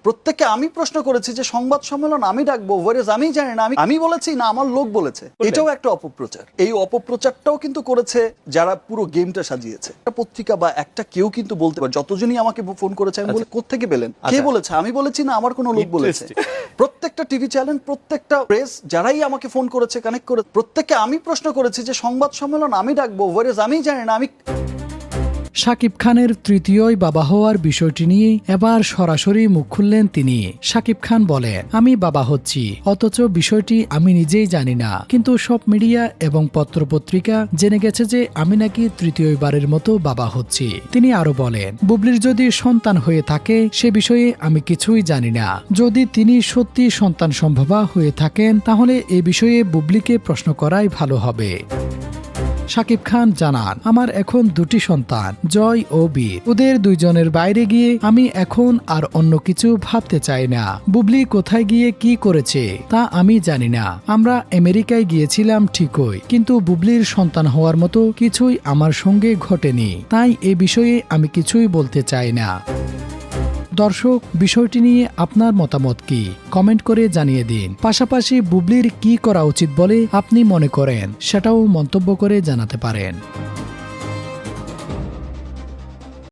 প্রত্যেককে আমি প্রশ্ন করেছি যে সংবাদ সম্মেলন আমি ডাকবো, ওয়ারেজ আমি জানি না, আমি বলেছি না আমার লোক বলেছে। এটাও একটা অপপ্রচার। এই অপপ্রচারটাও কিন্তু করেছে যারা পুরো গেমটা সাজিয়েছে। একটা পত্রিকা বা একটা কেউ কিন্তু বলতে পারে, যতজনই আমাকে ফোন করেছে আমি বলি কোত্থেকে পেলেন, কে বলেছে, আমি বলেছি না আমার কোনো লোক বলেছে। প্রত্যেকটা টিভি চ্যানেল, প্রত্যেকটা প্রেস যারাই আমাকে ফোন করেছে, কানেক্ট করে, প্রত্যেককে আমি প্রশ্ন করেছি যে সংবাদ সম্মেলন আমি ডাকবো, ওয়ারেজ আমি জানি না, আমি। শাকিব খানের তৃতীয় বাবা হওয়ার বিষয়টি নিয়ে এবার সরাসরি মুখ খুললেন তিনি। শাকিব খান বলেন, আমি বাবা হচ্ছি, অথচ বিষয়টি আমি নিজেই জানি না, কিন্তু সব মিডিয়া এবং পত্রপত্রিকা জেনে গেছে যে আমি নাকি তৃতীয়বারের মতো বাবা হচ্ছি। তিনি আরো বলেন, বুবলির যদি সন্তান হয়ে থাকে সে বিষয়ে আমি কিছুই জানি না। যদি তিনি সত্যি সন্তান সম্ভবা হয়ে থাকেন তাহলে এ বিষয়ে বুবলিকে প্রশ্ন করাই ভালো হবে। শাকিব খান জানান, আমার এখন দুটি সন্তান, জয় ও বীর। ওদের দুইজনের বাইরে গিয়ে আমি এখন আর অন্য কিছু ভাবতে চাই না। বুবলি কোথায় গিয়ে কি করেছে তা আমি জানি না। আমরা আমেরিকায় গিয়েছিলাম ঠিকই, কিন্তু বুবলির সন্তান হওয়ার মতো কিছুই আমার সঙ্গে ঘটেনি, তাই এ বিষয়ে আমি কিছুই বলতে চাই না। দর্শক, বিষয়টি নিয়ে আপনার মতামত কি কমেন্ট করে জানিয়ে দিন। পাশাপাশি বুবলির কি করা উচিত বলে আপনি মনে করেন সেটাও মন্তব্য করে জানাতে পারেন।